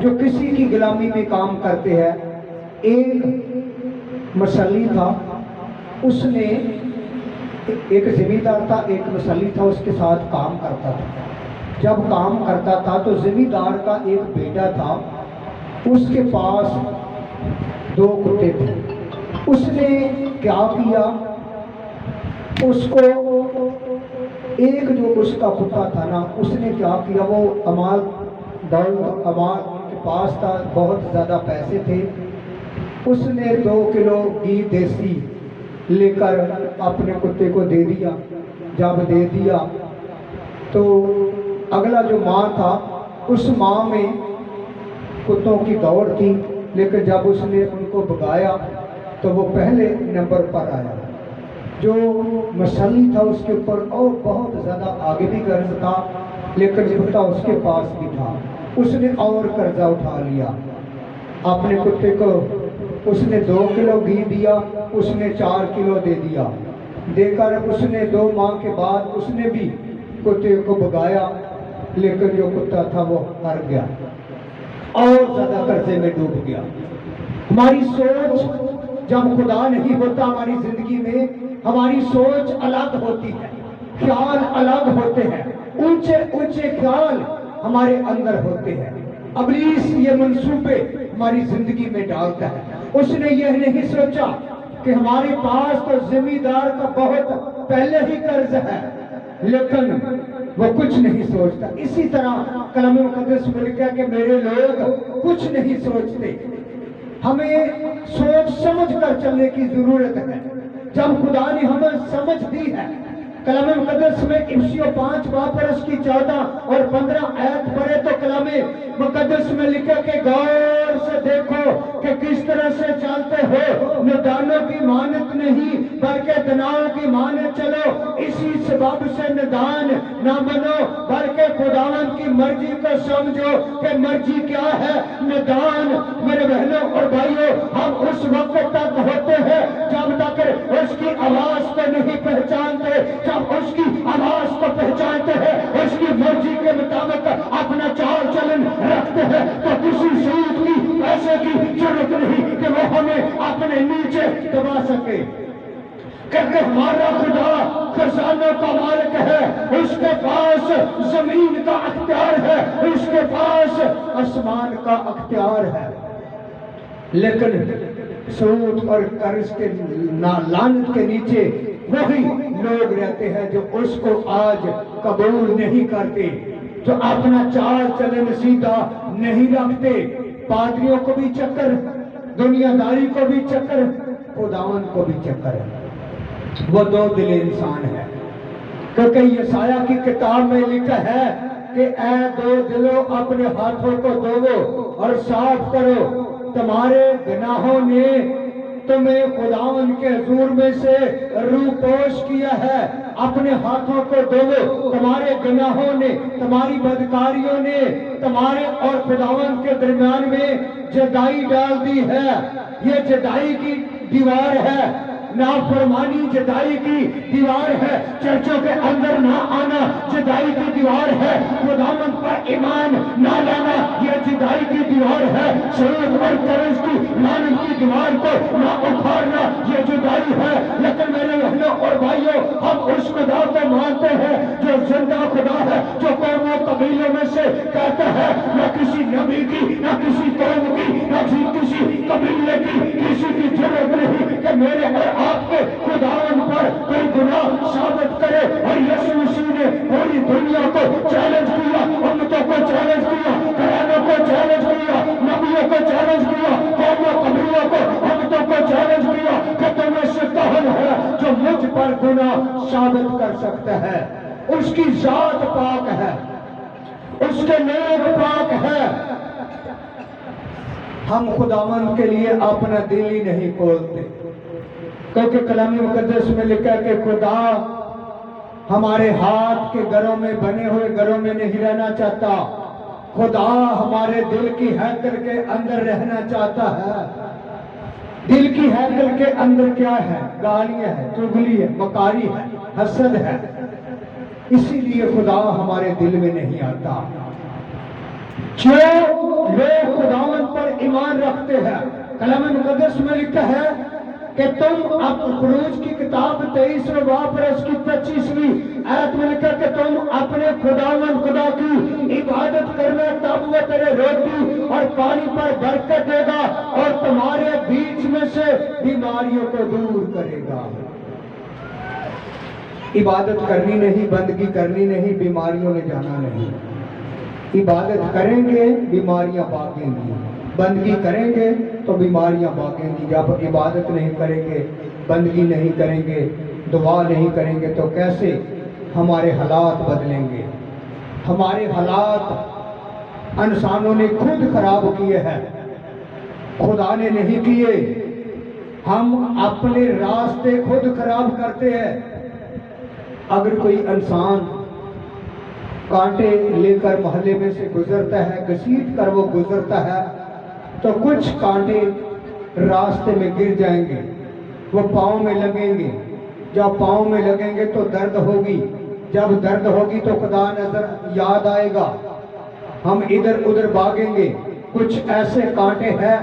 جو کسی کی غلامی میں کام کرتے ہیں. ایک مسلی تھا، اس نے ایک زمیندار تھا، ایک مسلی تھا، اس کے ساتھ کام کرتا تھا. جب کام کرتا تھا تو زمیندار کا ایک بیٹا تھا، اس کے پاس 2 کتے تھے. اس نے کیا کیا، اس کو ایک جو اس کا کتا تھا نا، اس نے کیا کیا، وہ امال کے پاس تھا، بہت زیادہ پیسے تھے. اس نے 2 کلو گھی دیسی لے کر اپنے کتے کو دے دیا. جب دے دیا تو اگلا جو ماں تھا، اس ماں میں کتوں کی دوڑ تھی، لیکن جب اس نے ان کو بھگایا تو وہ پہلے نمبر پر آیا. جو مسلی تھا اس کے اوپر اور بہت زیادہ آگے بھی قرض تھا، لیکن کتا اس کے پاس بھی تھا. اس نے اور قرضہ اٹھا لیا اپنے کتے کو. اس نے 2 کلو گھی دیا، اس نے 4 کلو دے دیا. دے کر اس نے 2 ماہ کے بعد اس نے بھی کتے کو بھگایا، لیکن جو کتا تھا وہ ہار گیا اور زیادہ قرضے میں ڈوب گیا. ہماری سوچ جب خدا نہیں ہوتا ہماری زندگی میں، ہماری سوچ الگ ہوتی ہے، خیال الگ ہوتے ہیں، اونچے اونچے خیال ہمارے اندر ہوتے ہیں. ابلیس یہ منصوبے ہماری زندگی میں ڈالتا ہے. اس نے یہ نہیں سوچا کہ ہمارے پاس تو زمیندار کا بہت پہلے ہی قرض ہے، لیکن وہ کچھ نہیں سوچتا. اسی طرح کلام مقدس میں لکھا ہے کہ میرے لوگ کچھ نہیں سوچتے. ہمیں سوچ سمجھ کر چلنے کی ضرورت ہے. جب خدا نے ہمیں سمجھ دی ہے، کلام مقدس میں افسیوں 5 باب پر اس کی 14 اور 15 آیت پڑھے تو کلام مقدس میں لکھا کہ غور سے دیکھو کہ کس طرح سے چلتے ہو، ندانوں کی مانت نہیں بلکہ دناؤں کی مانت چلو. اسی سبب سے ندان نہ بنو بلکہ خداوند کی مرضی کو سمجھو کہ مرضی کیا ہے. ندان میرے بہنوں اور بھائیوں، ہم اس وقت تک ہوتے ہیں جب تک اس کی آواز کو نہیں پہچانتے. جب اس کی آواز کو پہچانتے ہیں، اس کی مرضی کے مطابق اپنا چال چلن رکھتے ہیں، تو کسی سود کی پیسے کی ضرورت نہیں کہ وہ ہمیں اپنے نیچے دبا سکے. کیونکہ ہمارا خدا خزانوں کا مالک ہے، اس کے پاس زمین کا اختیار ہے، اس کے پاس آسمان کا اختیار ہے. لیکن سود اور قرض کے لعنت کے نیچے وہی لوگ رہتے ہیں جو اس کو آج قبول نہیں کرتے، جو اپنا چال چلن سیدھا نہیں رکھتے. پادریوں کو بھی چکر، دنیا داری کو بھی چکر، خداوند کو بھی چکر ہے. وہ 2 دل انسان ہے. کیونکہ یسایہ کی کتاب میں لکھا ہے کہ اے 2 دلوں، اپنے ہاتھوں کو دھوو اور صاف کرو، تمہارے گناہوں نے تمہیں خداوند کے حضور میں سے روپوش کیا ہے. اپنے ہاتھوں کو دھوو، تمہارے گناہوں نے، تمہاری بدکاریوں نے تمہارے اور خداوند کے درمیان میں جدائی ڈال دی ہے. یہ جدائی کی دیوار ہے، نافرمانی جدائی کی دیوار ہے. چرچوں کے اندر نہ آنا جدائی کی دیوار ہے. خداوند پر ایمان نہ لانا یہ جدائی کی دیوار ہے. سود اور قرض کی لعنت کی دیوار کو نہ اکھاڑنا یہ جدائی ہے. لیکن میرے بہنوں اور بھائیوں، ہم اس خدا کو مانتے ہیں جو زندہ خدا ہے، جو قوموں قبیلوں میں سے کہتا ہے نہ کسی نبی کی، نہ کسی قوم کی، نہ کسی قبیلے کی کسی کی ضرورت نہیں کہ میرے اور آپ کے خداوند پر کوئی گناہ ثابت کرے. اور یسوع مسیح نے پوری دنیا کو چیلنج کیا، امتوں کو چیلنج کیا، گھرانوں کو چیلنج کیا، نبیوں کو چیلنج کیا، قوموں قبیلوں کو، امتوں کو چیلنج کیا کہ تم میں سے کون ہے جو مجھ پر گناہ ثابت کر سکتا ہے. اس کی ذات پاک ہے، اس کے نام پاک ہے. ہم خداوند کے لیے اپنا دل ہی نہیں کھولتے، کیونکہ کلام مقدس میں لکھا ہے کہ خدا ہمارے ہاتھ کے گھروں میں بنے ہوئے گھروں میں نہیں رہنا چاہتا. خدا ہمارے دل کی ہیکل کے اندر رہنا چاہتا ہے. دل کی ہیکل کے اندر کیا ہے؟ گالیاں ہے، چغلی ہے، مکاری ہے، حسد ہے. اسی لیے خدا ہمارے دل میں نہیں آتا. جو لوگ کلام مقدس میں لکھا ہے کہ تم اب خروج کی کتاب 23 باب پر اس کی 25ویں آیت میں لکھا کہ تم اپنے خداوند خدا کی عبادت کرنا تب وہ تیرے روٹی اور پانی پر برکت دے گا اور تمہارے بیچ میں سے بیماریوں کو دور کرے گا۔ عبادت کرنی نہیں، بندگی کرنی نہیں، بیماریوں نے جانا نہیں۔ عبادت کریں گے بیماریاں بھاگیں گی، بندگی کریں گے تو بیماریاں بھاگیں گی۔ جب عبادت نہیں کریں گے، بندگی نہیں کریں گے، دعا نہیں کریں گے تو کیسے ہمارے حالات بدلیں گے؟ ہمارے حالات انسانوں نے خود خراب کیے ہیں، خدا نے نہیں کیے۔ ہم اپنے راستے خود خراب کرتے ہیں۔ اگر کوئی انسان کانٹے لے کر محلے میں سے گزرتا ہے، گھسیٹ کر وہ گزرتا ہے، تو کچھ کانٹے راستے میں گر جائیں گے، وہ پاؤں میں لگیں گے۔ جب پاؤں میں لگیں گے تو درد ہوگی، جب درد ہوگی تو خدا نظر یاد آئے گا، ہم ادھر ادھر بھاگیں گے۔ کچھ ایسے کانٹے ہیں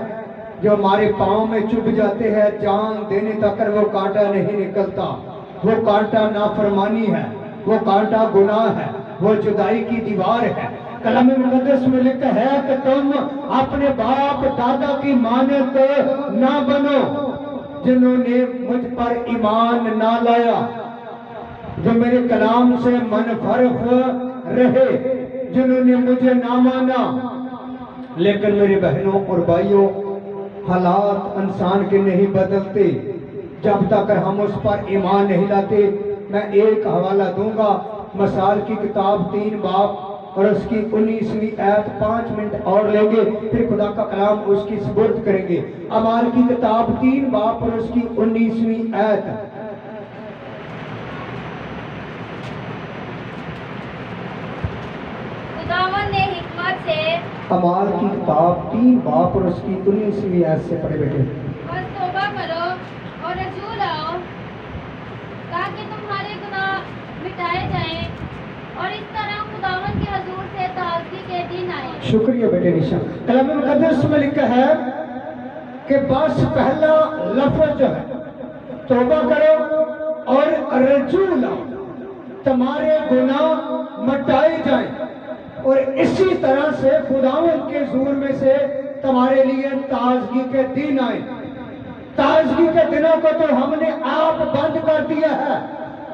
جو ہمارے پاؤں میں چبھ جاتے ہیں، جان دینے تک وہ کانٹا نہیں نکلتا۔ وہ کانٹا نافرمانی ہے، وہ کانٹا گناہ ہے، وہ جدائی کی دیوار ہے۔ کلام مقدس میں لکھا ہے کہ تم اپنے باپ دادا کی مانند نہ بنو جنہوں نے مجھ پر ایمان نہ لایا، جو میرے کلام سے منحرف رہے، جنہوں نے مجھے نہ مانا۔ لیکن میرے بہنوں اور بھائیوں، حالات انسان کے نہیں بدلتے جب تک ہم اس پر ایمان نہیں لاتے۔ میں ایک حوالہ دوں گا، مثال کی کتاب 3 باب اور اس کی 19ویں آیت، 5 منٹ اور لیں گے، پھر خدا کا کلام اس کی سپرد کریں گے۔ اعمال کی کتاب 3 باب اور اس کی 19ویں آیت۔ خداوند نے حکمت سے اعمال کی کتاب 3 باب اور اس کی 19ویں آیت سے پڑھے بیٹے۔ بس توبہ کرو اور رجوع لاؤ تاکہ تمہارے گناہ مٹائے جائیں اور اس طرح خداوند کے حضور سے تازگی کے دن آئے۔ شکریہ بیٹے نشا۔ کلام مقدس میں لکھا ہے کہ بس پہلا لفظ جو ہے توبہ کرو اور رجوع لاؤ، تمہارے گناہ مٹائے جائیں اور اسی طرح سے خداوند کے حضور میں سے تمہارے لیے تازگی کے دن آئیں۔ تازگی کے دنوں کو تو ہم نے آپ بند کر دیا ہے۔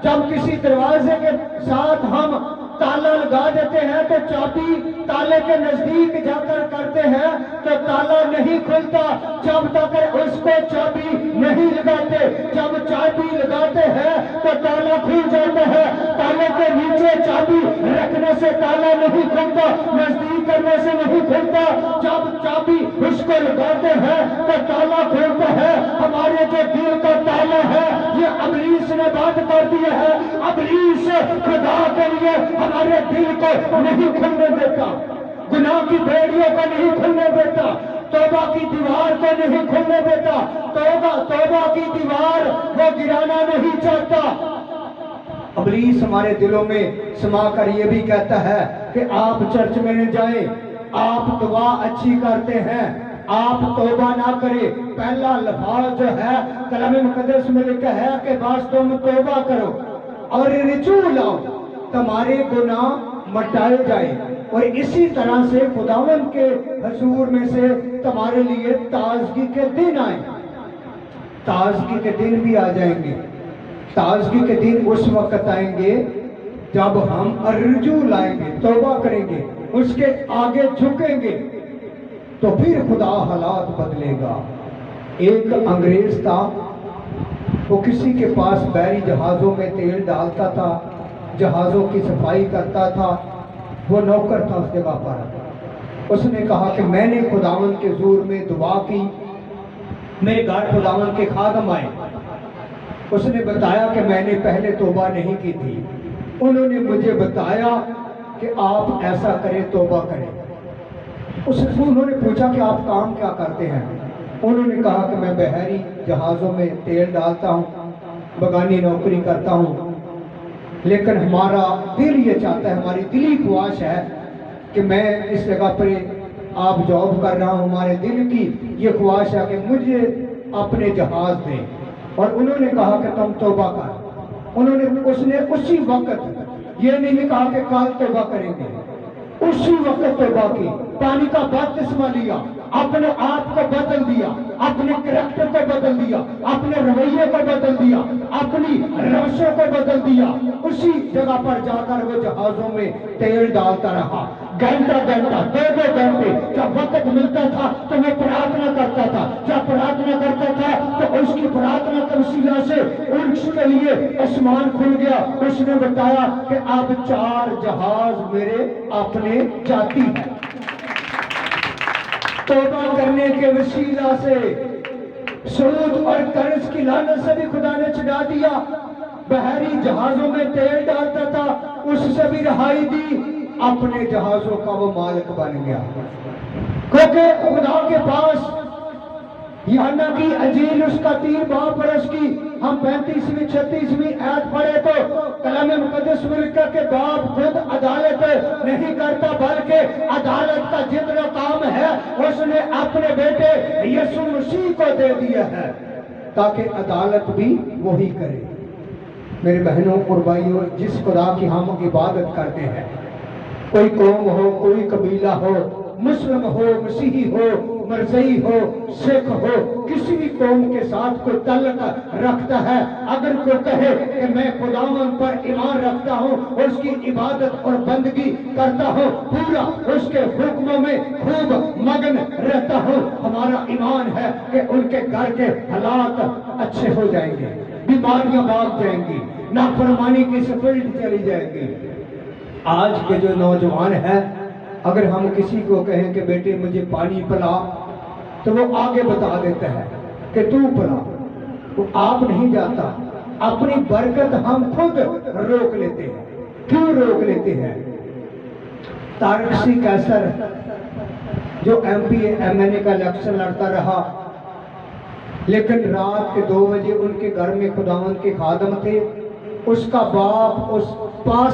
جب کسی دروازے کے ساتھ ہم تالا لگا دیتے ہیں تو چابی تالے کے نزدیک جا کر کرتے ہیں تو تالا نہیں کھلتا جب تک اس کو چابی نہیں لگاتے۔ جب چابی لگاتے ہیں تو تالا کھل جاتا ہے۔ تالے کے نیچے چابی رکھنے سے تالا نہیں کھلتا، نزدیک کرنے سے نہیں کھلتا۔ جب چابی اس کو لگاتے ہیں تو تالا کھلتا ہے۔ ہمارے جو دل کا تالا ہے یہ ابلیس نے بند کر دیا ہے۔ ابلیس خدا کے لیے ہمارے دل کو نہیں کھلنے دیتا، گناہ کی بیڑیوں کو نہیں کھلنے دیتا، توبہ کی دیوار کو نہیں کھلنے دیتا۔ توبہ کی دیوار وہ گرانا نہیں چاہتا۔ ابلیس ہمارے دلوں میں سما کر یہ بھی کہتا ہے کہ آپ چرچ میں نہ جائیں، آپ دعا اچھی کرتے ہیں، آپ توبہ نہ کریں۔ پہلا لفظ جو ہے کلام مقدس میں لکھا ہے کہ بس تم توبہ کرو اور رجوع لاؤ، تمہارے گناہ مٹائے جائیں اور اسی طرح سے خداوند کے حضور میں سے تمہارے لیے تازگی کے دن آئیں۔ تازگی کے دن بھی آ جائیں گے۔ تازگی کے دن اس وقت آئیں گے جب ہم رجوع لائیں گے، توبہ کریں گے، اس کے آگے جھکیں گے تو پھر خدا حالات بدلے گا۔ ایک انگریز تھا، وہ کسی کے پاس بحری جہازوں میں تیل ڈالتا تھا، جہازوں کی صفائی کرتا تھا، وہ نوکر تھا اس جگہ پر۔ اس نے کہا کہ میں نے خداوند کے حضور میں دعا کی، میرے گھر خداوند کے خادم آئے۔ اس نے بتایا کہ میں نے پہلے توبہ نہیں کی تھی، انہوں نے مجھے بتایا کہ آپ ایسا کریں، توبہ کریں۔ انہوں نے پوچھا کہ آپ کام کیا کرتے ہیں؟ انہوں نے کہا کہ میں بحری جہازوں میں تیل ڈالتا ہوں، بگانی نوکری کرتا ہوں، لیکن ہمارا دل یہ چاہتا ہے، ہماری دلی خواہش ہے کہ میں اس جگہ پر آپ جاب کر رہا ہوں، ہمارے دل کی یہ خواہش ہے کہ مجھے اپنے جہاز دیں۔ اور انہوں نے کہا کہ تم توبہ کر۔ اس نے اسی وقت، یہ نہیں کہا کہ کل توبہ کریں گے، اسی وقت توبہ کی، پانی کا بپتسمہ لیا، اپنے آپ کو بدل دیا، اپنے کریکٹر کو بدل دیا، اپنے رویے کو بدل دیا، اپنی روشوں کو بدل دیا۔ اسی جگہ پر جا کر وہ جہازوں میں تیل ڈالتا رہا، گھنٹہ گھنٹہ، دو گھنٹے، جب وقت ملتا تھا تو وہ پرارتھنا کرتا تھا، جب پرارتھنا کرتا تھا تو اس کی پرارتھنا کے وسیلہ سے عرش کے لیے آسمان کھل گیا۔ اس نے بتایا کہ اب 4 جہاز میرے اپنے جاتی ہیں۔ توبہ کرنے کے وسیلہ سے سود اور قرض کی لعنت سے بھی خدا نے چھڑا دیا۔ بحری جہازوں میں تیل ڈالتا تھا، اس سے بھی رہائی دی، اپنے جہازوں کا وہ مالک بن گیا۔ کیونکہ خدا کے پاس یوحنا کی انجیل اس کا 3 باب پر اس کی ہم 35ویں 36ویں آیت پڑھے تو کلام مقدس میں لکھا کہ باپ خود عدالت نہیں کرتا بلکہ عدالت کا جتنا کام ہے اس نے اپنے بیٹے یسوع مسیح کو دے دیا ہے تاکہ عدالت بھی وہی کرے۔ میرے بہنوں اور بھائیوں، جس خدا کی ہم عبادت کرتے ہیں، کوئی قوم ہو، کوئی قبیلہ ہو، مسلم ہو، مسیحی ہو، مرزئی ہو، سکھ ہو، کسی بھی قوم کے ساتھ کوئی تعلق رکھتا ہے، اگر کوئی کہے کہ میں خداوند پر ایمان رکھتا ہوں، اس کی عبادت اور بندگی کرتا ہوں، پورا اس کے حکموں میں خوب مگن رہتا ہوں، ہمارا ایمان ہے کہ ان کے گھر کے حالات اچھے ہو جائیں گے، بیماریاں بھاگ جائیں گی، نافرمانی کی سفید چلی جائے گی۔ آج کے جو نوجوان ہیں، اگر ہم کسی کو کہیں کہ بیٹے مجھے پانی پلا، تو وہ آگے بتا دیتا ہے کہ تو پلا، وہ آپ نہیں جاتا۔ اپنی برکت ہم خود روک لیتے ہیں۔ کیوں روک لیتے ہیں؟ طارق سی قیصر جو MPA کا الیکشن لڑتا رہا، لیکن رات کے 2 بجے ان کے گھر میں خداوند کے خادم تھے، اس کا باپ اس پاس